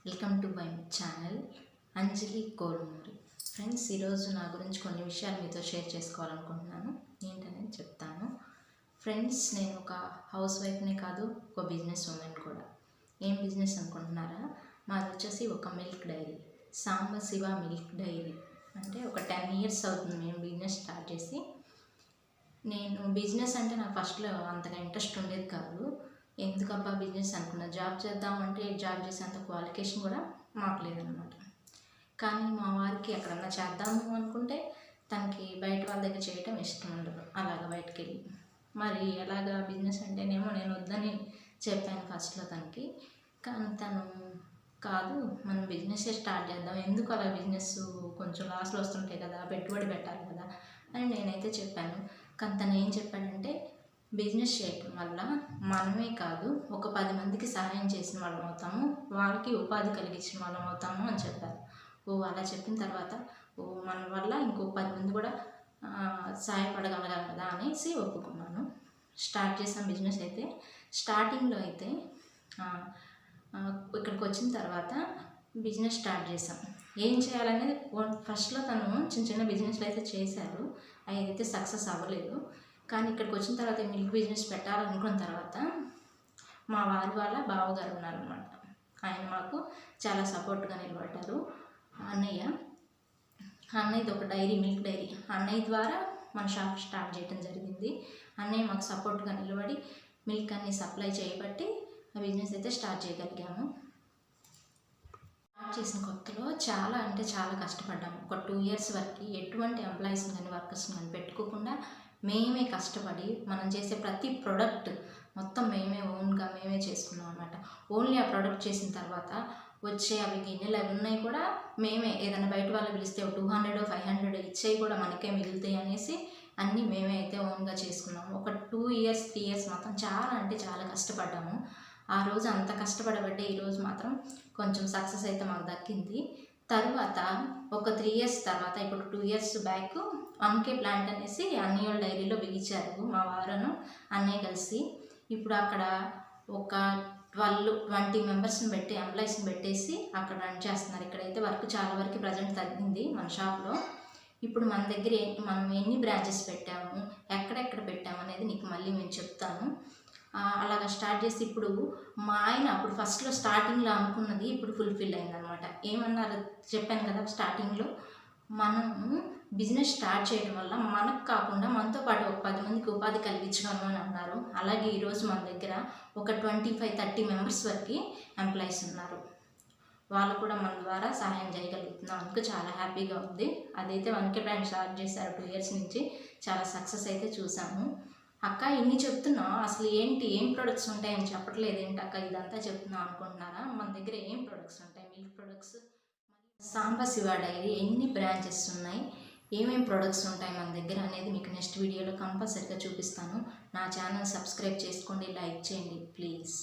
Welcome to my channel Anjali Korumuri. Friends, ఈరోజు నా గురించి కొన్ని విషయాలు మీతో షేర్ చేసుకోవాలనుకుంటున్నాను. ఏంటనేది చెప్తాను. ఫ్రెండ్స్, నేను ఒక హౌస్ వైఫ్నే కాదు, ఒక బిజినెస్ ఉమెన్ కూడా. ఏం బిజినెస్ అనుకుంటున్నారా? మాది వచ్చేసి ఒక milk dairy, Sambasiva milk dairy. అంటే ఒక 10 years అవుతుంది మేము బిజినెస్ స్టార్ట్ చేసి. నేను బిజినెస్ అంటే నాకు ఫస్ట్లో అంతగా ఇంట్రెస్ట్ ఉండేది కాదు. ఎందుకబ్బా బిజినెస్ అనుకున్నా. జాబ్ చేద్దామంటే జాబ్ చేసేంత క్వాలిఫికేషన్ కూడా మాకు లేదనమాట. కానీ మా వారికి ఎక్కడన్నా చేద్దాము అనుకుంటే తనకి బయట వాళ్ళ దగ్గర చేయటం ఇష్టం ఉండదు, అలాగ బయటకు వెళ్ళి. మరి ఎలాగా బిజినెస్ అంటేనేమో నేను వద్దని చెప్పాను ఫస్ట్లో తనకి. కానీ తను కాదు, మనం బిజినెస్సే స్టార్ట్ చేద్దాం, ఎందుకు అలా బిజినెస్ కొంచెం లాస్లో వస్తుంటాయి కదా, పెట్టుబడి పెట్టాలి కదా అని నేనైతే చెప్పాను. కానీ తను ఏం చెప్పాడంటే, బిజినెస్ చేయటం వల్ల మనమే కాదు, ఒక 10 మందికి సహాయం చేసిన వాళ్ళం అవుతాము, వాళ్ళకి ఉపాధి కలిగించిన వాళ్ళం అవుతాము అని చెప్పారు. అలా చెప్పిన తర్వాత మన వల్ల ఇంకో 10 మంది కూడా సహాయపడగలగాలి కదా అనేసి ఒప్పుకున్నాను. స్టార్ట్ చేసాం బిజినెస్. అయితే స్టార్టింగ్లో అయితే ఇక్కడికి వచ్చిన తర్వాత బిజినెస్ స్టార్ట్ చేసాం. ఏం చేయాలనేది ఫస్ట్లో తను చిన్న చిన్న బిజినెస్లు అయితే చేశారు, అవి అయితే సక్సెస్ అవ్వలేదు. కానీ ఇక్కడికి వచ్చిన తర్వాత మిల్క్ బిజినెస్ పెట్టాలనుకున్న తర్వాత మా వారి వాళ్ళ బావగారు ఉన్నారనమాట. ఆయన మాకు చాలా సపోర్ట్గా నిలబడ్డారు. అన్నయ్యది ఒక డైరీ, మిల్క్ డైరీ. అన్నయ్య ద్వారా మన షాప్ స్టార్ట్ చేయడం జరిగింది. అన్నయ్య మాకు సపోర్ట్గా నిలబడి మిల్క్ అన్ని సప్లై చేయబట్టి ఆ బిజినెస్ అయితే స్టార్ట్ చేయగలిగాము. స్టార్ట్ చేసిన కొత్తలో చాలా అంటే చాలా కష్టపడ్డాము. ఒక 2 years వరకు ఎటువంటి ఎంప్లాయీస్ కానీ వర్కర్స్ కానీ పెట్టుకోకుండా మేమే కష్టపడి మనం చేసే ప్రతి ప్రోడక్ట్ మొత్తం మేమే ఓన్గా మేమే చేసుకున్నాం అనమాట. ఓన్లీ ఆ ప్రోడక్ట్ చేసిన తర్వాత వచ్చే అవి గిన్నెలు అవి ఉన్నాయి కూడా మేమే. ఏదైనా బయట వాళ్ళు పిలిస్తే 200 500 ఇచ్చేవి కూడా మనకే మిగులుతాయి అనేసి అన్నీ మేమే అయితే ఓన్గా చేసుకున్నాము. ఒక 2 years 3 years మాత్రం చాలా అంటే చాలా కష్టపడ్డాము. ఆ రోజు అంత కష్టపడబట్టే ఈరోజు మాత్రం కొంచెం సక్సెస్ అయితే మాకు దక్కింది. తర్వాత ఒక 3 years తర్వాత, ఇప్పుడు 2 years బ్యాక్ 1K ప్లాంట్ అనేసి అన్నయ్య డైరీలో బిగించారు మా వారును అన్నయ్య కలిసి. ఇప్పుడు అక్కడ ఒక 20 మెంబర్స్ని పెట్టి, ఎంప్లాయీస్ని పెట్టేసి అక్కడ రన్ చేస్తున్నారు. ఇక్కడైతే వర్క్ చాలా వరకు ప్రజెంట్ తగ్గింది మన షాప్లో. ఇప్పుడు మన దగ్గర మనం ఎన్ని బ్రాంచెస్ పెట్టాము, ఎక్కడెక్కడ పెట్టాము అనేది నీకు మళ్ళీ నేను చెప్తాను. అలాగా స్టార్ట్ చేసి ఇప్పుడు మా ఆయన అప్పుడు ఫస్ట్లో స్టార్టింగ్లో అనుకున్నది ఇప్పుడు ఫుల్ఫిల్ అయిందనమాట. ఏమన్నారు చెప్పాను కదా, స్టార్టింగ్లో మనము బిజినెస్ స్టార్ట్ చేయడం వల్ల మనకు కాకుండా మనతో పాటు ఒక 10 మందికి ఉపాధి కలిగించగలము అని అన్నారు. అలాగే ఈరోజు మన దగ్గర ఒక 25-30 మెంబర్స్ వరకు ఎంప్లాయీస్ ఉన్నారు. వాళ్ళు కూడా మన ద్వారా సహాయం చేయగలుగుతున్నాం. అందుకు చాలా హ్యాపీగా ఉంది. అదైతే 1K ప్లాన్ స్టార్ట్ చేశారు 2 years నుంచి. చాలా సక్సెస్ అయితే చూసాము. అక్క ఇన్ని చెప్తున్నావు, అసలు ఏం ప్రొడక్ట్స్ ఉంటాయని చెప్పట్లేదు ఏంటి అక్క, ఇదంతా చెప్తున్నావు అనుకుంటున్నారా? మన దగ్గర ఏం ప్రొడక్ట్స్ ఉంటాయి? Milk products. సాంబశివ డైరీ ఎన్ని బ్రాంచెస్ ఉన్నాయి, ఏమేం ప్రొడక్ట్స్ ఉంటాయి మన దగ్గర అనేది మీకు నెక్స్ట్ వీడియోలో కంపల్సరీగా చూపిస్తాను. నా ఛానల్ సబ్స్క్రైబ్ చేసుకోండి, లైక్ చేయండి ప్లీజ్.